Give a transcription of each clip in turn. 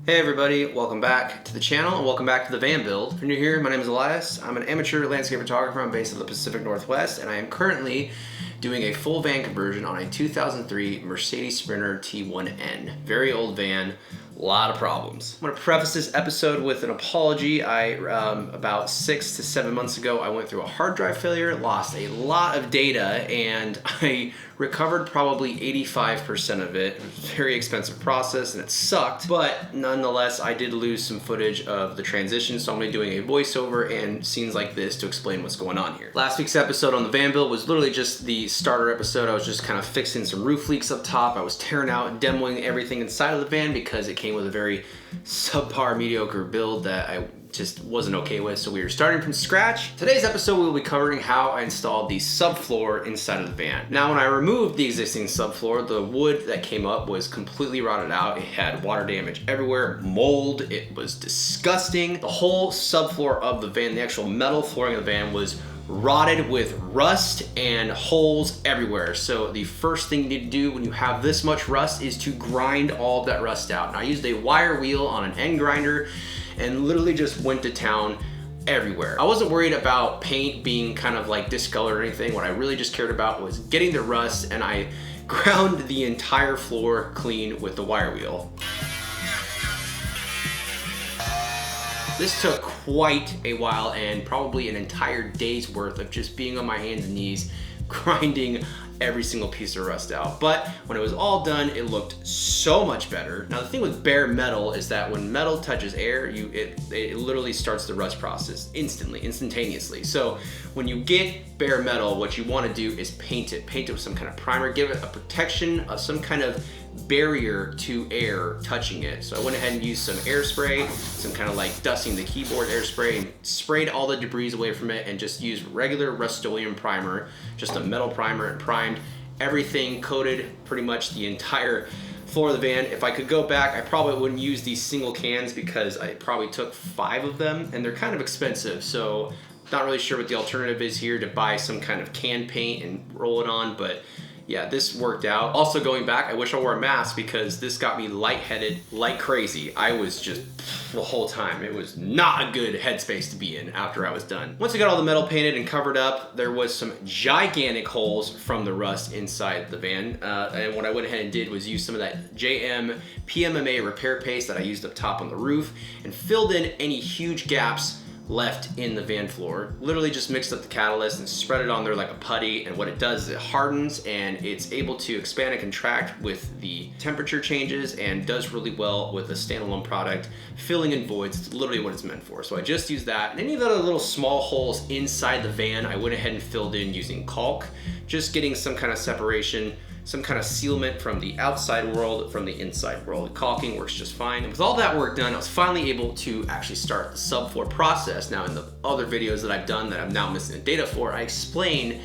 Hey everybody, welcome back to the channel and welcome back to the van build. If you're new here, my name is Elias. I'm an amateur landscape photographer. I'm based in the Pacific Northwest and I am currently doing a full van conversion on a 2003 Mercedes Sprinter T1N. Very old van, a lot of problems. I'm gonna preface this episode with an apology. About 6 to 7 months ago, I went through a hard drive failure, lost a lot of data, and I recovered probably 85% of it. It was a very expensive process and it sucked, but nonetheless, I did lose some footage of the transition, so I'm gonna be doing a voiceover and scenes like this to explain what's going on here. Last week's episode on the van build was literally just the starter episode. I was just kind of fixing some roof leaks up top. I was tearing out and demoing everything inside of the van because it came with a very subpar, mediocre build that I just wasn't okay with, so we were starting from scratch. Today's episode we will be covering how I installed the subfloor inside of the van. Now when I removed the existing subfloor, the wood that came up was completely rotted out. It had water damage everywhere, mold, it was disgusting. The whole subfloor of the van, the actual metal flooring of the van, was rotted with rust and holes everywhere. So the first thing you need to do when you have this much rust is to grind all of that rust out. And I used a wire wheel on an end grinder and literally just went to town everywhere. I wasn't worried about paint being kind of like discolored or anything. What I really just cared about was getting the rust, and I ground the entire floor clean with the wire wheel. This took quite a while and probably an entire day's worth of just being on my hands and knees grinding every single piece of rust out. But when it was all done, it looked so much better. Now the thing with bare metal is that when metal touches air, it literally starts the rust process instantaneously. So when you get bare metal, what you want to do is paint it with some kind of primer, give it a protection of some kind of barrier to air touching it. So I went ahead and used some air spray, some kind of like dusting the keyboard air spray, and sprayed all the debris away from it, and just used regular Rust-Oleum primer, just a metal primer, and primed everything, coated pretty much the entire floor of the van. If I could go back, I probably wouldn't use these single cans because I probably took 5 of them and they're kind of expensive. So not really sure what the alternative is here to buy some kind of can paint and roll it on, but yeah, this worked out. Also going back, I wish I wore a mask because this got me lightheaded like crazy. I was just, the whole time, it was not a good headspace to be in after I was done. Once I got all the metal painted and covered up, there was some gigantic holes from the rust inside the van. And what I went ahead and did was use some of that JM PMMA repair paste that I used up top on the roof and filled in any huge gaps left in the van floor. Literally just mixed up the catalyst and spread it on there like a putty, and what it does is it hardens and it's able to expand and contract with the temperature changes and does really well with a standalone product, filling in voids. It's literally what it's meant for. So I just used that, and any of the other little small holes inside the van I went ahead and filled in using caulk, just getting some kind of separation, some kind of sealant from the outside world from the inside world. Caulking works just fine. And with all that work done, I was finally able to actually start the subfloor process. Now in the other videos that I've done that I'm now missing the data for, I explain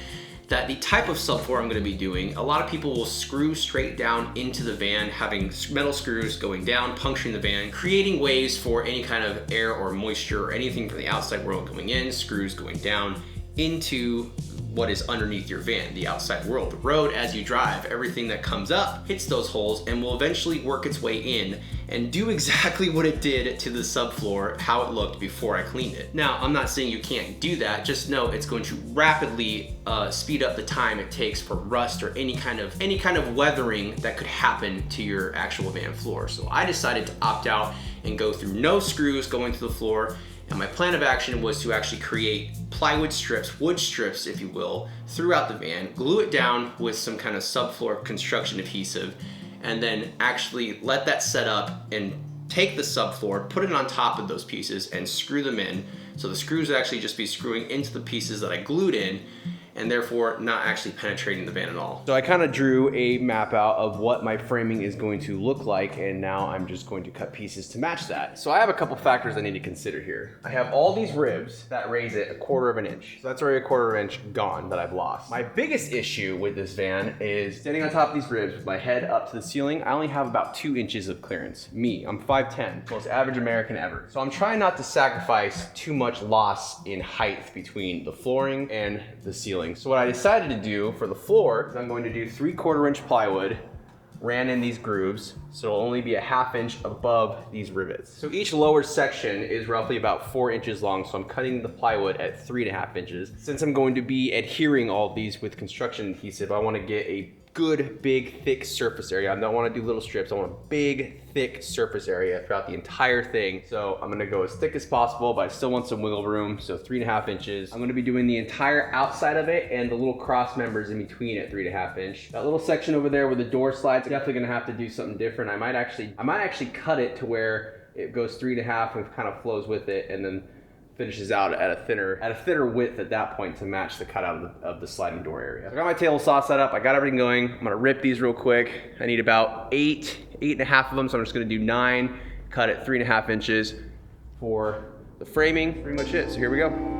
that the type of subfloor I'm gonna be doing, a lot of people will screw straight down into the van, having metal screws going down, puncturing the van, creating ways for any kind of air or moisture or anything from the outside world going in, screws going down into what is underneath your van, the outside world. The road, as you drive, everything that comes up hits those holes and will eventually work its way in and do exactly what it did to the subfloor, how it looked before I cleaned it. Now, I'm not saying you can't do that, just know it's going to rapidly speed up the time it takes for rust or any kind of weathering that could happen to your actual van floor. So I decided to opt out and go through no screws going through the floor. And my plan of action was to actually create plywood strips, wood strips, if you will, throughout the van, glue it down with some kind of subfloor construction adhesive, and then actually let that set up and take the subfloor, put it on top of those pieces, and screw them in. So the screws would actually just be screwing into the pieces that I glued in, and therefore not actually penetrating the van at all. So I kind of drew a map out of what my framing is going to look like, and now I'm just going to cut pieces to match that. So I have a couple factors I need to consider here. I have all these ribs that raise it 1/4 of an inch. So that's already 1/4 inch gone that I've lost. My biggest issue with this van is standing on top of these ribs with my head up to the ceiling. I only have about 2 inches of clearance. Me, I'm 5'10", most average American ever. So I'm trying not to sacrifice too much loss in height between the flooring and the ceiling. So what I decided to do for the floor is I'm going to do 3/4 inch plywood ran in these grooves, so it'll only be a 1/2 inch above these rivets. So each lower section is roughly about 4 inches long, so I'm cutting the plywood at 3.5 inches. Since I'm going to be adhering all of these with construction adhesive, I want to get a good, big, thick surface area. I don't want to do little strips. I want a big, thick surface area throughout the entire thing. So I'm going to go as thick as possible, but I still want some wiggle room. So 3.5 inches. I'm going to be doing the entire outside of it and the little cross members in between at 3.5 inch. That little section over there where the door slides, I'm definitely going to have to do something different. I might actually cut it to where it goes 3.5 and kind of flows with it, and then finishes out at a thinner width at that point to match the cutout of the sliding door area. So I got my table saw set up, I got everything going. I'm gonna rip these real quick. I need about 8.5 of them, so I'm just gonna do 9, cut at 3.5 inches for the framing. Pretty much it, so here we go.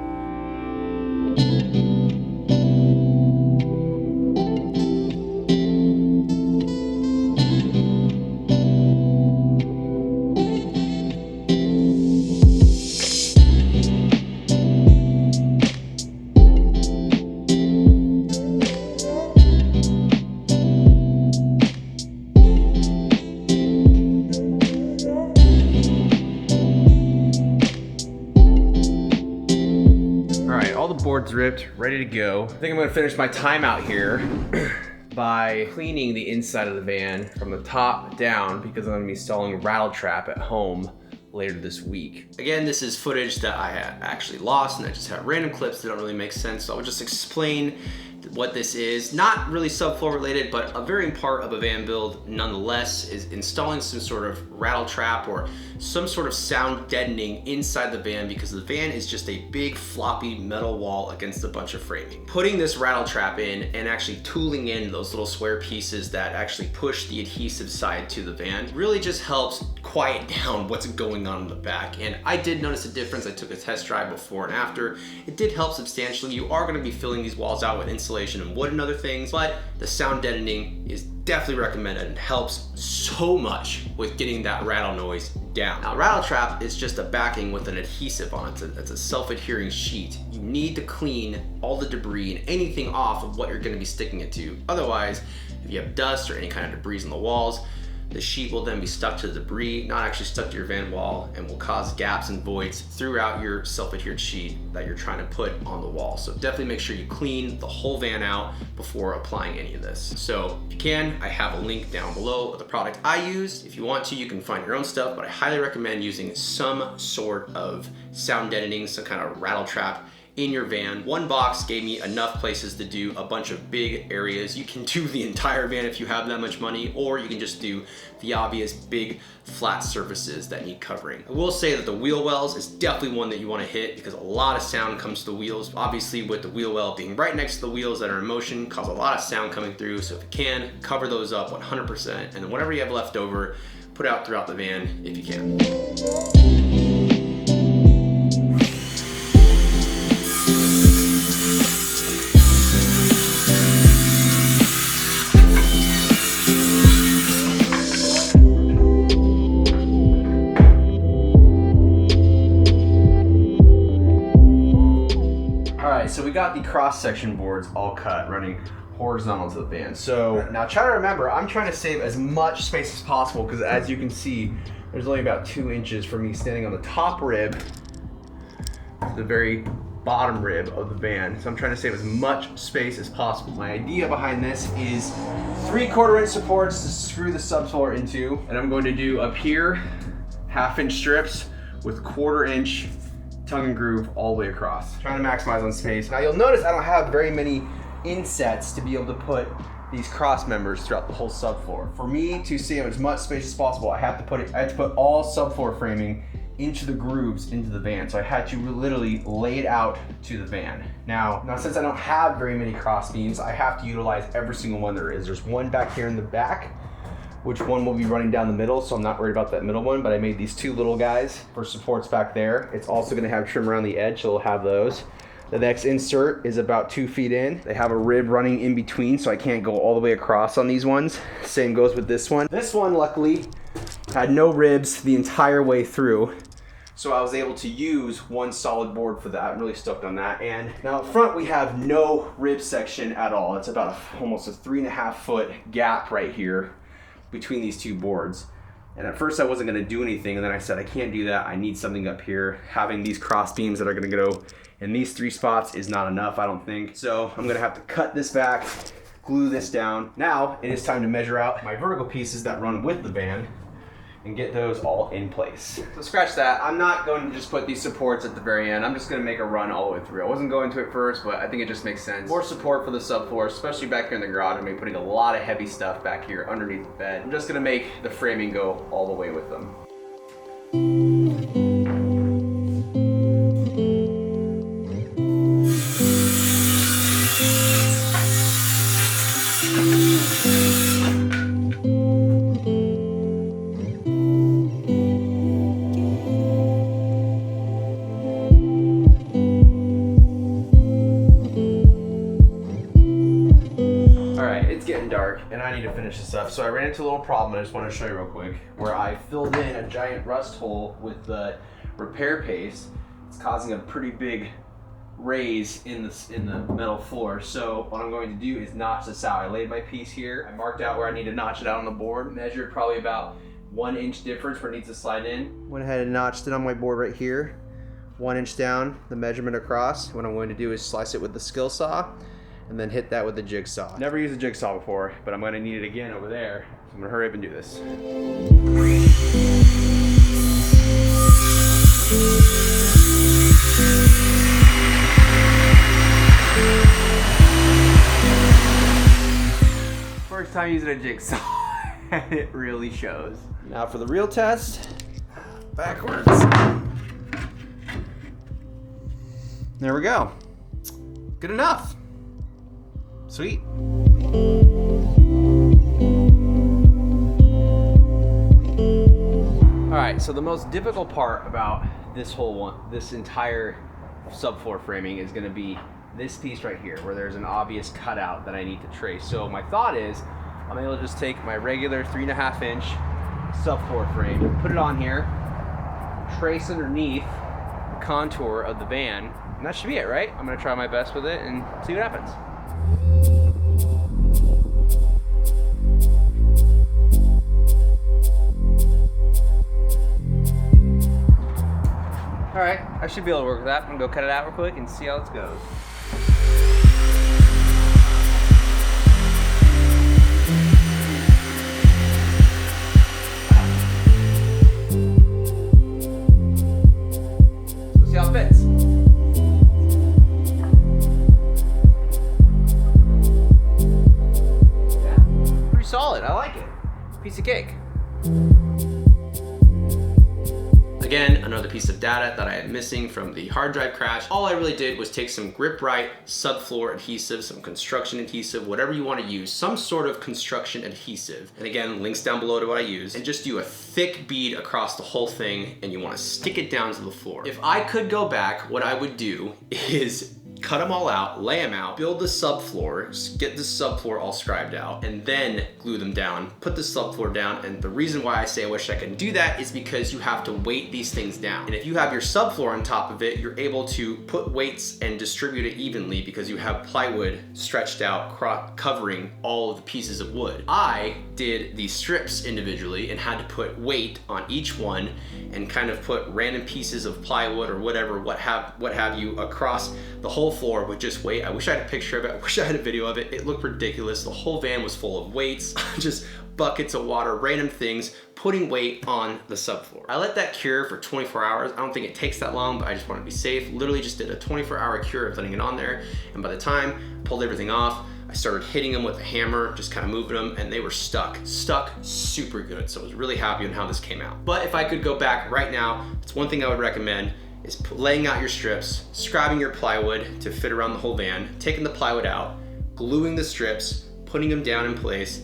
Boards ripped, ready to go. I think I'm gonna finish my timeout here by cleaning the inside of the van from the top down, because I'm gonna be installing rattle trap at home later this week. Again, this is footage that I had actually lost, and I just have random clips that don't really make sense, so I will just explain what this is. Not really subfloor related, but a varying part of a van build nonetheless is installing some sort of rattle trap or some sort of sound deadening inside the van, because the van is just a big floppy metal wall against a bunch of framing. Putting this rattle trap in and actually tooling in those little square pieces that actually push the adhesive side to the van really just helps quiet down what's going on in the back. And I did notice a difference. I took a test drive before and after. It did help substantially. You are gonna be filling these walls out with insulation and wood and other things, but the sound deadening is definitely recommended and helps so much with getting that rattle noise down. Now, rattle trap is just a backing with an adhesive on it. It's a self-adhering sheet. You need to clean all the debris and anything off of what you're gonna be sticking it to. Otherwise, if you have dust or any kind of debris in the walls, the sheet will then be stuck to the debris, not actually stuck to your van wall, and will cause gaps and voids throughout your self-adhered sheet that you're trying to put on the wall. So definitely make sure you clean the whole van out before applying any of this. So if you can, I have a link down below of the product I use. If you want to, you can find your own stuff, but I highly recommend using some sort of sound deadening, some kind of rattle trap in your van. One box gave me enough places to do a bunch of big areas. You can do the entire van if you have that much money, or you can just do the obvious big flat surfaces that need covering. I will say that the wheel wells is definitely one that you want to hit, because a lot of sound comes to the wheels. Obviously, with the wheel well being right next to the wheels that are in motion, cause a lot of sound coming through. So if you can, cover those up 100%, and then whatever you have left over, put out throughout the van if you can. So we got the cross-section boards all cut, running horizontal to the van. So now try to remember, I'm trying to save as much space as possible, because as you can see, there's only about 2 inches for me standing on the top rib to the very bottom rib of the van. So I'm trying to save as much space as possible. My idea behind this is 3/4 inch supports to screw the subfloor into, and I'm going to do up here 1/2 inch strips with 1/4 inch tongue and groove all the way across. Trying to maximize on space. Now you'll notice I don't have very many insets to be able to put these cross members throughout the whole subfloor. For me to save as much space as possible, I had to put all subfloor framing into the grooves into the van. So I had to literally lay it out to the van. Now since I don't have very many cross beams, I have to utilize every single one there is. There's one back here in the back, which one will be running down the middle, so I'm not worried about that middle one, but I made these 2 little guys for supports back there. It's also gonna have trim around the edge, so it'll have those. The next insert is about 2 feet in. They have a rib running in between, so I can't go all the way across on these ones. Same goes with this one. This one, luckily, had no ribs the entire way through, so I was able to use one solid board for that. I'm really stoked on that. And now up front, we have no rib section at all. It's about almost a 3.5 foot gap right here between these two boards. And at first I wasn't gonna do anything, and then I said, I can't do that, I need something up here. Having these cross beams that are gonna go in these 3 spots is not enough, I don't think. So I'm gonna have to cut this back, glue this down. Now it is time to measure out my vertical pieces that run with the van and get those all in place. So scratch that. I'm not going to just put these supports at the very end. I'm just gonna make a run all the way through. I wasn't going to at first, but I think it just makes sense. More support for the subfloor, especially back here in the garage. I'm gonna be putting a lot of heavy stuff back here underneath the bed. I'm just gonna make the framing go all the way with them. Dark, and I need to finish this up. So I ran into a little problem I just want to show you real quick, where I filled in a giant rust hole with the repair paste. It's causing a pretty big raise in the metal floor. So what I'm going to do is notch this out. I laid my piece here. I marked out where I need to notch it out on the board, measured probably about 1 inch difference where it needs to slide in. Went ahead and notched it on my board right here. 1 inch down, the measurement across. What I'm going to do is slice it with the skill saw and then hit that with the jigsaw. Never used a jigsaw before, but I'm gonna need it again over there. So I'm gonna hurry up and do this. First time using a jigsaw, and it really shows. Now for the real test, backwards. There we go. Good enough. Sweet. All right, so the most difficult part about this entire subfloor framing is gonna be this piece right here, where there's an obvious cutout that I need to trace. So my thought is, I'm able to just take my regular 3.5 inch subfloor frame, put it on here, trace underneath the contour of the van, and that should be it, right? I'm gonna try my best with it and see what happens. All right, I should be able to work with that. I'm gonna go cut it out real quick and see how it goes. Let's see how it fits. Yeah, pretty solid. I like it. Piece of cake. Again, another piece of data that I had missing from the hard drive crash. All I really did was take some Grip Right subfloor adhesive, some construction adhesive, whatever you want to use, some sort of construction adhesive. And again, links down below to what I use. And just do a thick bead across the whole thing, and you want to stick it down to the floor. If I could go back, what I would do is cut them all out, lay them out, build the subfloor, get the subfloor all scribed out, and then glue them down, put the subfloor down. And the reason why I say I wish I could do that is because you have to weight these things down. And if you have your subfloor on top of it, you're able to put weights and distribute it evenly because you have plywood stretched out, covering all of the pieces of wood. I did the strips individually and had to put weight on each one and kind of put random pieces of plywood or whatever, what have you, across the whole floor with just weight. I wish I had a picture of it. I wish I had a video of it. It looked ridiculous. The whole van was full of weights, just buckets of water, random things, putting weight on the subfloor. I let that cure for 24 hours. I don't think it takes that long, but I just want to be safe. Literally just did a 24-hour cure of letting it on there. And by the time I pulled everything off, I started hitting them with a hammer, just kind of moving them, and they were stuck super good. So I was really happy on how this came out. But if I could go back right now, it's one thing I would recommend is laying out your strips, scribing your plywood to fit around the whole van, taking the plywood out, gluing the strips, putting them down in place,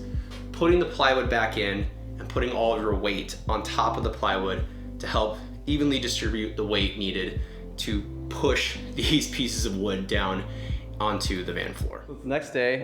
putting the plywood back in, and putting all of your weight on top of the plywood to help evenly distribute the weight needed to push these pieces of wood down onto the van floor. So the next day,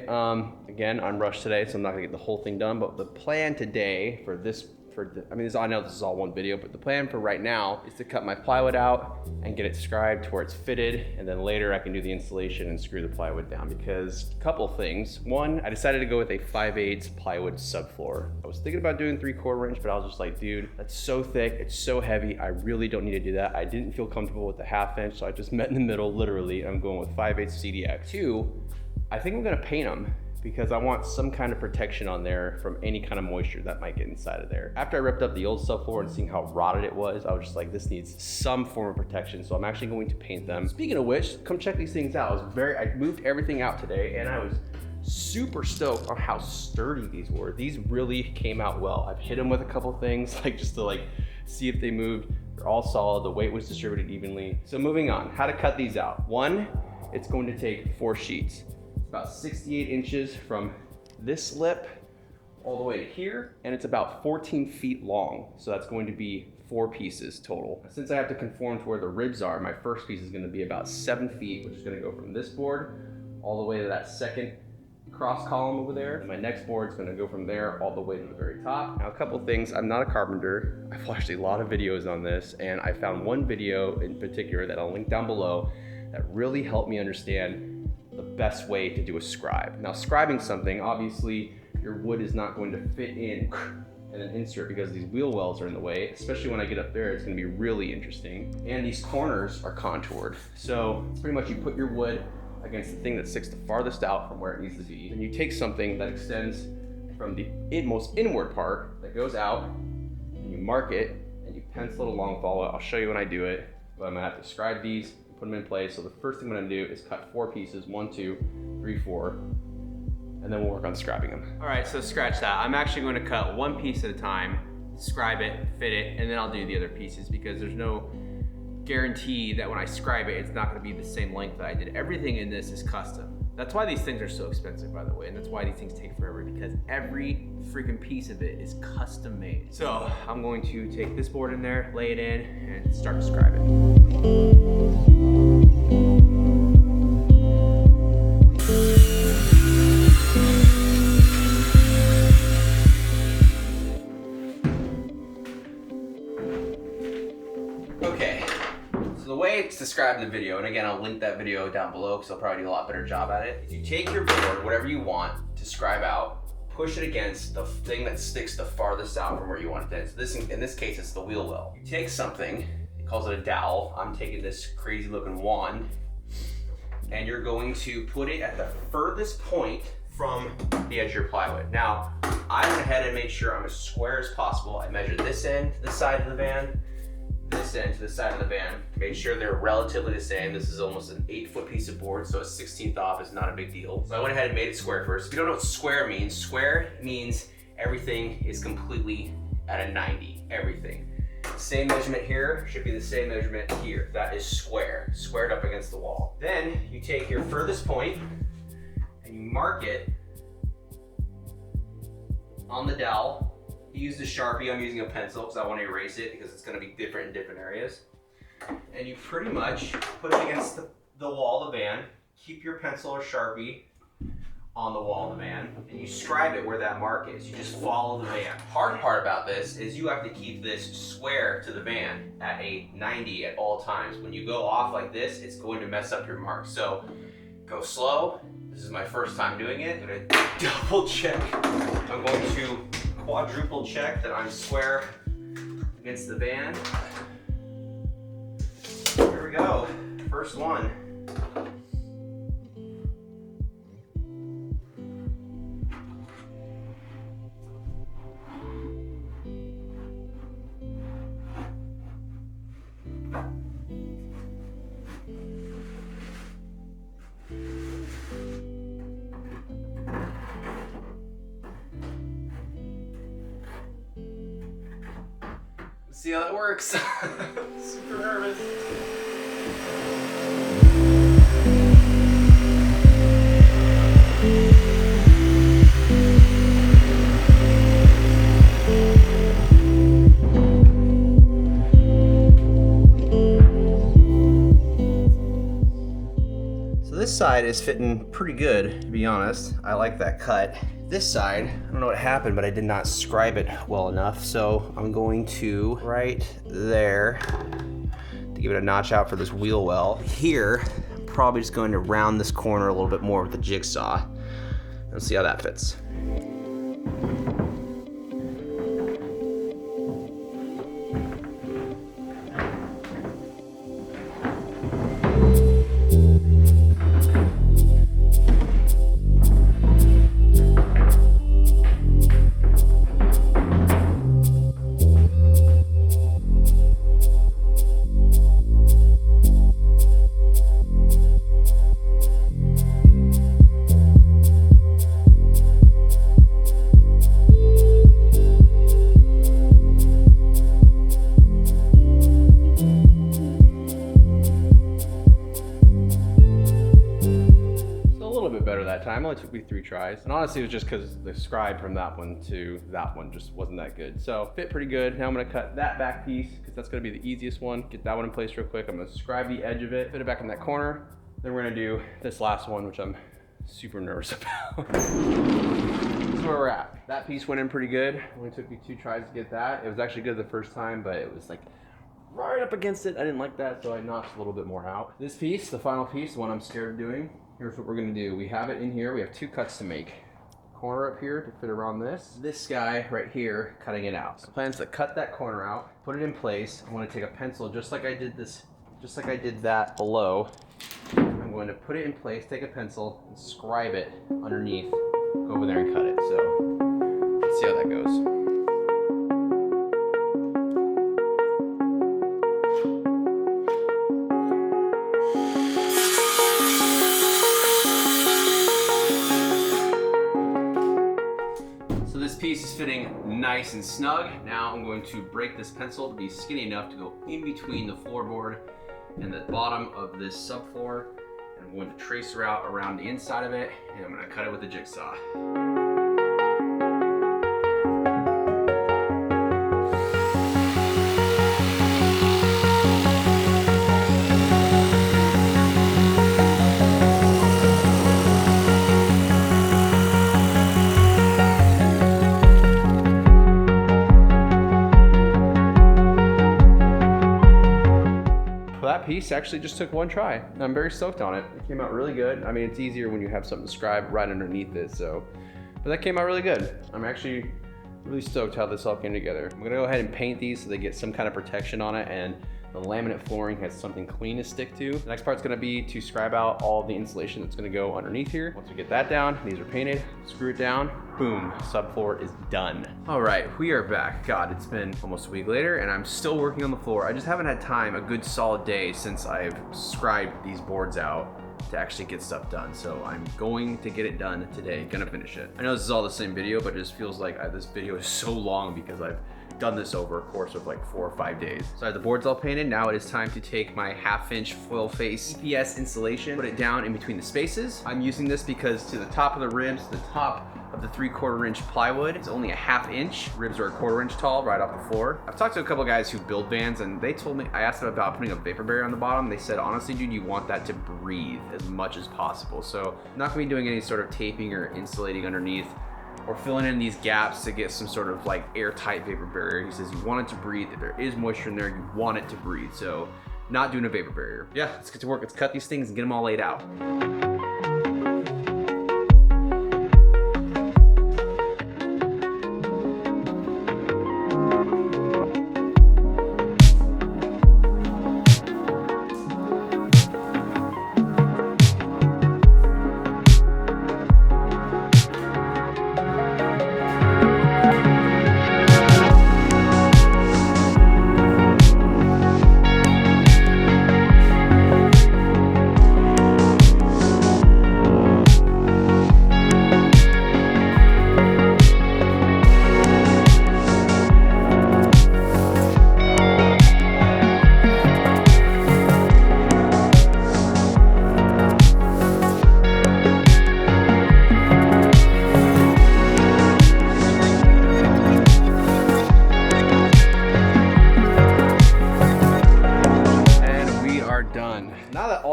again, I'm rushed today, so I'm not gonna get the whole thing done, but the plan today for this I know this is all one video, but the plan for right now is to cut my plywood out and get it scribed to where it's fitted, and then later I can do the installation and screw the plywood down, because a couple things. One, I decided to go with a 5/8 plywood subfloor. I was thinking about doing 3/4 inch, but I was just like, dude, that's so thick, it's so heavy, I really don't need to do that. I didn't feel comfortable with the 1/2 inch, so I just met in the middle, literally, and I'm going with 5/8 CDX. Two, I think I'm gonna paint them, because I want some kind of protection on there from any kind of moisture that might get inside of there. After I ripped up the old subfloor and seeing how rotted it was, I was just like, this needs some form of protection, so I'm actually going to paint them. Speaking of which, come check these things out. I moved everything out today, and I was super stoked on how sturdy these were. These really came out well. I've hit them with a couple things, like just to like see if they moved. They're all solid, the weight was distributed evenly. So moving on, how to cut these out. One, it's going to take 4 sheets. About 68 inches from this lip all the way to here, and it's about 14 feet long. So that's going to be 4 pieces total. Since I have to conform to where the ribs are, my first piece is going to be about 7 feet, which is going to go from this board all the way to that second cross column over there. And my next board is going to go from there all the way to the very top. Now, a couple things. I'm not a carpenter. I've watched a lot of videos on this, and I found one video in particular that I'll link down below that really helped me understand the best way to do a scribe. Now, scribing something, obviously your wood is not going to fit in and then insert because these wheel wells are in the way, especially when I get up there, it's gonna be really interesting. And these corners are contoured. So pretty much you put your wood against the thing that sticks the farthest out from where it needs to be. And you take something that extends from the most inward part that goes out, and you mark it, and you pencil it along, follow it. I'll show you when I do it, but I'm gonna have to scribe these, put them in place. So the first thing I'm gonna do is cut 4 pieces, 1, 2, 3, 4, and then we'll work on scribing them. All right, so scratch that. I'm actually going to cut 1 piece at a time, scribe it, fit it, and then I'll do the other pieces, because there's no guarantee that when I scribe it, it's not gonna be the same length that I did. Everything in this is custom. That's why these things are so expensive, by the way, and that's why these things take forever, because every freaking piece of it is custom made. So I'm going to take this board in there, lay it in, and start to scribe it. It's described in the video, and again, I'll link that video down below because I'll probably do a lot better job at it. You take your board, whatever you want to scribe out, push it against the thing that sticks the farthest out from where you want it to. So in this case, it's the wheel well. You take something, it calls it a dowel. I'm taking this crazy looking wand, and you're going to put it at the furthest point from the edge of your plywood. Now, I went ahead and made sure I'm as square as possible. I measured this end to the side of the van, this end to the side of the van, made sure they're relatively the same. This is almost an 8-foot piece of board, so a 16th off is not a big deal. So I went ahead and made it square first. If you don't know what square means everything is completely at a 90, everything. Same measurement here, should be the same measurement here. That is square, squared up against the wall. Then you take your furthest point and you mark it on the dowel. You use the Sharpie, I'm using a pencil because I want to erase it because it's going to be different in different areas. And you pretty much put it against the wall of the van, keep your pencil or Sharpie on the wall of the van, and you scribe it where that mark is. You just follow the van. Hard part about this is you have to keep this square to the van at a 90 at all times. When you go off like this, it's going to mess up your mark. So go slow. This is my first time doing it. I'm going to double check. I'm going to quadruple check that I'm square against the van. Here we go, first one. See how that works. Super nervous. So this side is fitting pretty good, to be honest. I like that cut. This side, I don't know what happened, but I did not scribe it well enough. So I'm going to right there to give it a notch out for this wheel well. Here, I'm probably just going to round this corner a little bit more with the jigsaw. Let's see how that fits. Time only took me 3 tries, and honestly it was just because the scribe from that one to that one just wasn't that good. So fit pretty good. Now I'm going to cut that back piece because that's going to be the easiest one. Get that one in place real quick. I'm going to scribe the edge of it, fit it back in that corner. Then we're going to do this last one, which I'm super nervous about. This is where we're at. That piece went in pretty good. It only took me 2 tries to get that. It was actually good the first time, but it was like right up against it. I didn't like that, so I notched a little bit more out. This piece, the final piece, the one I'm scared of doing, here's what we're gonna do. We have it in here. We have 2 cuts to make. Corner up here to fit around this. This guy right here, cutting it out. So the plan is to cut that corner out, put it in place. I'm gonna take a pencil just like I did that below. I'm going to put it in place, take a pencil, and scribe it underneath. Go over there and cut it. So let's see how that goes. Piece is fitting nice and snug. Now I'm going to break this pencil to be skinny enough to go in between the floorboard and the bottom of this subfloor. And I'm going to trace a route around the inside of it, and I'm going to cut it with a jigsaw. That piece actually just took 1 try. I'm very stoked on it. It came out really good. I mean, it's easier when you have something scribed right underneath it, so. But that came out really good. I'm actually really stoked how this all came together. I'm gonna go ahead and paint these so they get some kind of protection on it, and the laminate flooring has something clean to stick to. The next part's gonna be to scribe out all the insulation that's gonna go underneath here. Once we get that down, these are painted, screw it down, boom, subfloor is done. All right, we are back. God, it's been almost a week later and I'm still working on the floor. I just haven't had time, a good solid day since I've scribed these boards out to actually get stuff done. So I'm going to get it done today, gonna finish it. I know this is all the same video, but it just feels like this video is so long because I've done this over a course of like 4 or 5 days. So I have the boards all painted. Now it is time to take my 1/2" foil face EPS insulation, put it down in between the spaces. I'm using this because to the top of the ribs, the top of the 3/4 inch plywood is only a 1/2 inch. Ribs are a 1/4 inch tall right off the floor. I've talked to a couple guys who build vans, and they told me, I asked them about putting a vapor barrier on the bottom. They said, honestly, dude, you want that to breathe as much as possible. So I'm not gonna be doing any sort of taping or insulating underneath or filling in these gaps to get some sort of like airtight vapor barrier. He says you want it to breathe. If there is moisture in there, you want it to breathe. So not doing a vapor barrier. Yeah, let's get to work. Let's cut these things and get them all laid out.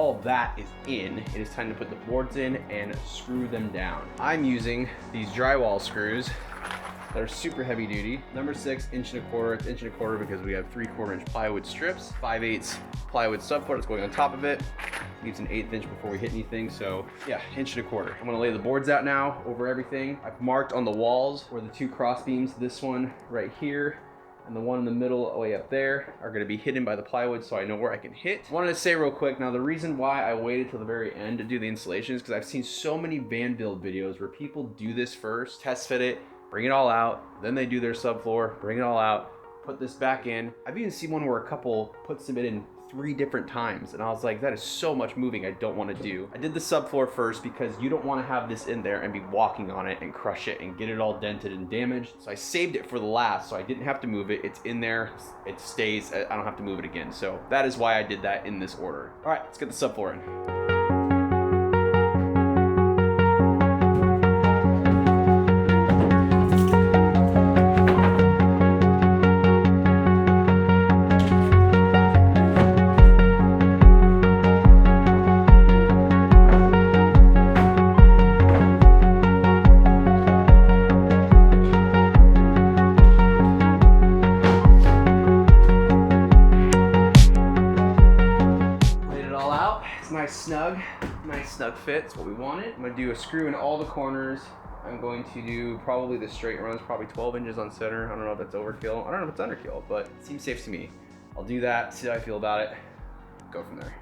all that is in, it is time to put the boards in and screw them down. I'm using these drywall screws that are super heavy duty. Number 6, 1.25 inch. It's 1.25 inch because we have 3/4 inch plywood strips, 5/8 plywood subfloor that's going on top of it. Needs an 1/8 inch before we hit anything, so yeah, 1.25 inch. I'm gonna lay the boards out now over everything. I've marked on the walls where the 2 cross beams, this one right here and the one in the middle way up there, are gonna be hidden by the plywood, so I know where I can hit. I wanted to say real quick, now the reason why I waited till the very end to do the installation is because I've seen so many van build videos where people do this first, test fit it, bring it all out, then they do their subfloor, bring it all out, put this back in. I've even seen one where a couple puts them in 3 different times, and I was like, that is so much moving I don't want to do. I did the subfloor first because you don't want to have this in there and be walking on it and crush it and get it all dented and damaged. So I saved it for the last, so I didn't have to move it. It's in there, it stays, I don't have to move it again. So that is why I did that in this order. All right, let's get the subfloor in. Nice snug fit, it's what we wanted. I'm gonna do a screw in all the corners. I'm going to do probably the straight runs, probably 12 inches on center. I don't know if that's overkill. I don't know if it's underkill, but it seems safe to me. I'll do that, see how I feel about it, go from there.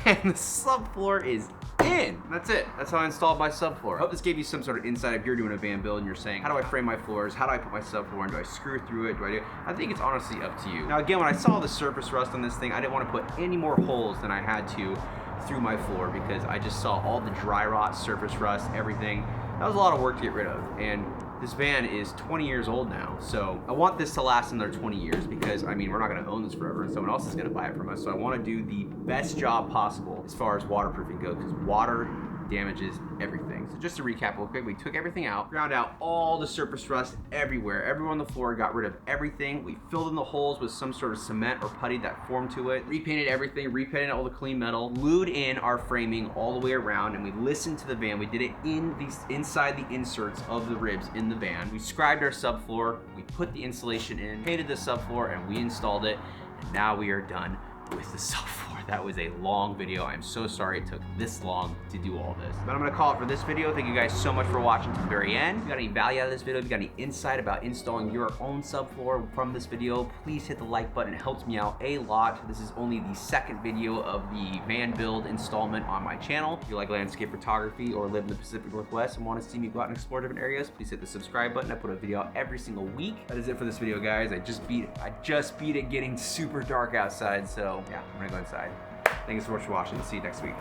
And the subfloor is in. That's it. That's how I installed my subfloor. I hope this gave you some sort of insight if you're doing a van build and you're saying, how do I frame my floors? How do I put my subfloor in? Do I screw through it? I think it's honestly up to you. Now again, when I saw the surface rust on this thing, I didn't want to put any more holes than I had to through my floor because I just saw all the dry rot, surface rust, everything. That was a lot of work to get rid of. And this van is 20 years old now, so I want this to last another 20 years because, I mean, we're not gonna own this forever and someone else is gonna buy it from us, so I wanna do the best job possible as far as waterproofing goes, because water damages everything. So just to recap real quick, we took everything out, ground out all the surface rust everywhere. Everyone on the floor, got rid of everything. We filled in the holes with some sort of cement or putty that formed to it, repainted everything, repainted all the clean metal, glued in our framing all the way around, and we listened to the van. We did it inside the inserts of the ribs in the van. We scribed our subfloor, we put the insulation in, painted the subfloor, and we installed it. And now we are done with the subfloor. That was a long video. I'm so sorry it took this long to do all this. But I'm gonna call it for this video. Thank you guys so much for watching to the very end. If you got any value out of this video, if you got any insight about installing your own subfloor from this video, please hit the like button. It helps me out a lot. This is only the second video of the van build installment on my channel. If you like landscape photography or live in the Pacific Northwest and want to see me go out and explore different areas, please hit the subscribe button. I put a video out every single week. That is it for this video, guys. I just beat it getting super dark outside, so yeah, I'm gonna go inside. Thanks so much for watching. See you next week.